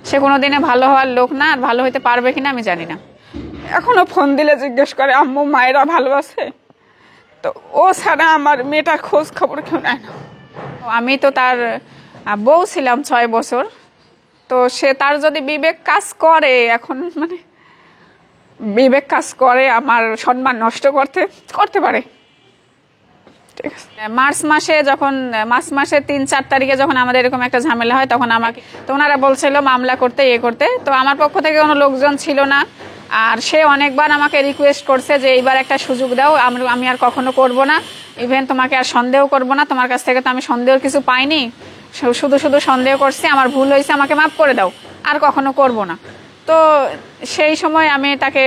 সে কোনোদিনে ভালো হওয়ার লোক না, আর ভালো হইতে পারবে কিনা আমি জানি না। এখনো ফোন দিলে জিজ্ঞেস করে আম্মু মায়েরা ভালো আছে, তো ও ছাড়া আমার মেয়েটার খোঁজ খবর কেউ নেয় না। আমি তো তার বউ ছিলাম 6 বছর, তো সে তার যদি বিবেক কাজ করে, এখন মানে বিবেক কাজ করে আমার সম্মান নষ্ট করতে পারে। ঠিক আছে, মার্চ মাসে 3-4 তারিখে যখন আমাদের এরকম একটা ঝামেলা হয়, তখন আমাকে তো ওনারা বলছিল মামলা করতে করতে, তো আমার পক্ষ থেকে কোনো লোকজন ছিল না। আর সে অনেকবার আমাকে রিকোয়েস্ট করছে যে এইবার একটা সুযোগ দাও, আমি আর কখনো করব না, ইভেন তোমাকে আর সন্দেহ করব না, তোমার কাছ থেকে তো আমি সন্দেহের কিছু পাইনি, শুধু সন্দেহ করছি, আমার ভুল হয়েছে, আমাকে মাফ করে দাও, আর কখনো করব না। তো সেই সময় আমি তাকে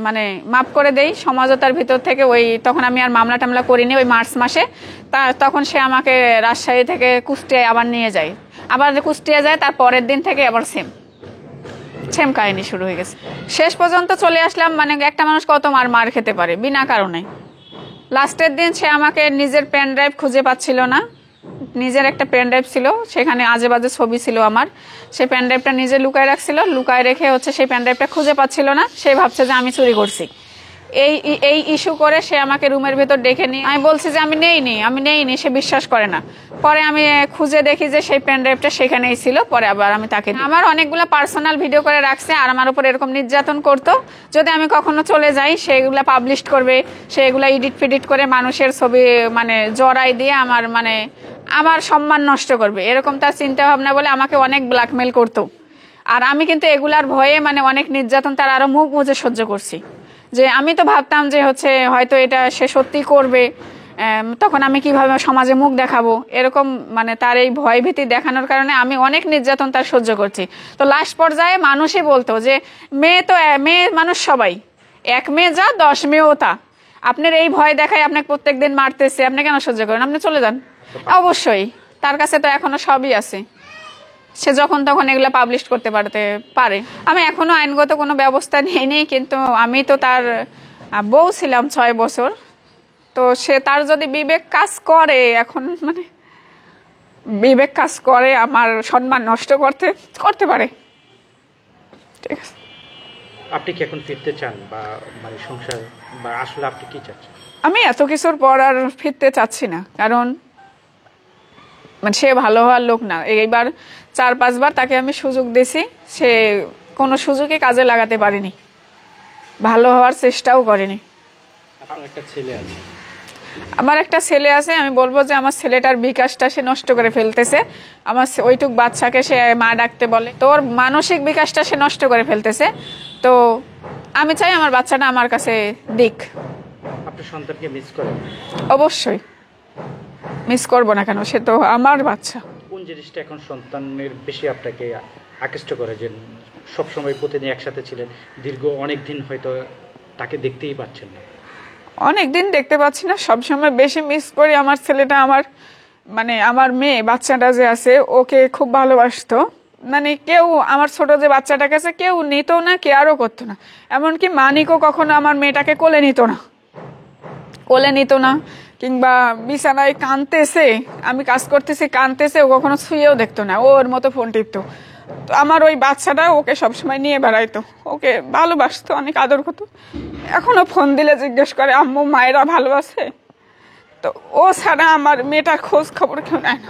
মানে মাফ করে দেই সমঝোতার ভিতর থেকে। তখন আমি আর মামলা টামলা করিনি ওই মার্চ মাসে। তখন সে আমাকে রাজশাহী থেকে কুষ্টিয়ায় আবার নিয়ে যায়, আবার কুষ্টিয়া যায়, তার পরের দিন থেকে আবার সেম কাহিনী শুরু হয়ে গেছে। শেষ পর্যন্ত চলে আসলাম, মানে একটা মানুষ কত মার খেতে পারে বিনা কারণে। লাস্টের দিন সে আমাকে নিজের পেন ড্রাইভ খুঁজে পাচ্ছিল না, নিজের একটা পেন ড্রাইভ ছিল, সেখানে আজে বাজে ছবি ছিল আমার, সেই পেন ড্রাইভটা নিজে লুকায় রাখছিল, লুকায় রেখে সেই পেন ড্রাইভটা খুঁজে পাচ্ছিল না, সে ভাবছে যে আমি চুরি করছি। এই ইস্যু করে সে আমাকে রুমের ভেতর ডেকে নিয়ে, আমি বলছি যে আমি নেইনি, সে বিশ্বাস করে না। পরে আমি খুঁজে দেখি যে সেই পেন ড্রাইভটা সেখানেই ছিল। পরে আবার আমি তাকে, আমার অনেকগুলো পার্সোনাল ভিডিও করে রাখছে, আর আমার উপর এরকম নির্যাতন করতো। যদি আমি কখনো চলে যাই, সেগুলা পাবলিশ করবে, সেগুলা এডিট করে মানুষের ছবি মানে জড়াই দিয়ে আমার সম্মান নষ্ট করবে, এরকম তার চিন্তা ভাবনা বলে আমাকে অনেক ব্ল্যাকমেল করতো। আর আমি কিন্তু এগুলার ভয়ে অনেক নির্যাতন তার আরো মুখ বুজে সহ্য করছি। যে আমি তো ভাবতাম যে হয়তো এটা সে সত্যি করবে, তখন আমি কিভাবে সমাজে মুখ দেখাবো, এরকম তার এই ভয় ভীতি দেখানোর কারণে আমি অনেক নির্যাতন তার সহ্য করছি। তো লাস্ট পর্যায়ে মানুষই বলতো যে মেয়ে মানুষ সবাই, 1 মেয়ে যা 10 মেয়েও তা, আপনার এই ভয় দেখায় আপনাকে প্রত্যেকদিন মারতেছে, আপনি কেন সহ্য করেন, আপনি চলে যান। অবশ্যই তার কাছে তো এখনো সবই আছে, সে যখন তখন এগুলো পাবলিশ করতে পারে। আমি এখনো আইনগত কোনো ব্যবস্থা নিইনি, কিন্তু আমি তো তার বউ ছিলাম 6 বছর, তো সে তার যদি বিবেক কাজ করে, এখন বিবেক কাজ করে আমার সম্মান নষ্ট করতে পারে। ঠিক আছে, আপনি কি এখন ফিরতে চান বা সংসার, বা আসলে আপনি কি চাচ্ছেন? আমি এত কিছুর পর আর ফিরতে চাচ্ছি না, কারণ সে ভালো হওয়ার লোক না। এইবার 4-5 বার তাকে আমি সুযোগ দিয়েছি, সে কোনো সুযোগে কাজে লাগাতে পারেনি, ভালো হওয়ার চেষ্টাও করেনি। আপনার একটা ছেলে আছে? আমার একটা ছেলে আছে, আমি বলবো যে আমার ছেলেটার বিকাশটা সে নষ্ট করে ফেলতেছে। আমার ওইটুক বাচ্চাকে সে মা ডাকতে বলে, তোর মানসিক বিকাশটা সে নষ্ট করে ফেলতেছে। তো আমি চাই আমার বাচ্চাটা আমার কাছে দিক। আপনার সন্তানকে মিস করেন? অবশ্যই মিস করবো না কেন, সে তো আমার বাচ্চা। কোন জিনিসটা এখন সন্তানের বেশি আপনাকে আকৃষ্ট করে, যে সবসময় প্রতিদিন একসাথে ছিলেন, দীর্ঘ অনেক দিন হয়তো তাকে দেখতেই পাচ্ছেন না? অনেক দিন দেখতে পাচ্ছি না, সবসময় বেশি মিস করি আমার ছেলেটা। আমার মেয়ে বাচ্চাটা যে আছে, ওকে খুব ভালোবাসতো। কেউ আমার ছোট যে বাচ্চাটাকে আছে কেউ নিত না, কেয়ারও করতো না। এমনকি মানিকও কখনো আমার মেয়েটাকে কোলে নিত না, কিংবা বিছানায় কাঁদতেছে, আমি কাজ করতেছি কাঁদতেছে, ও কখনো ছুঁয়েও দেখতো না, ওর মতো ফোন টিপতো। তো আমার ওই বাচ্চাটা ওকে সবসময় নিয়ে বেড়াইতো, ওকে ভালোবাসতো, অনেক আদর করতো। এখনো ফোন দিলে জিজ্ঞেস করে আম্মু মায়েরা ভালো আছে, তো ও ছাড়া আমার মেয়েটার খোঁজ খবর কেউ নেয় না।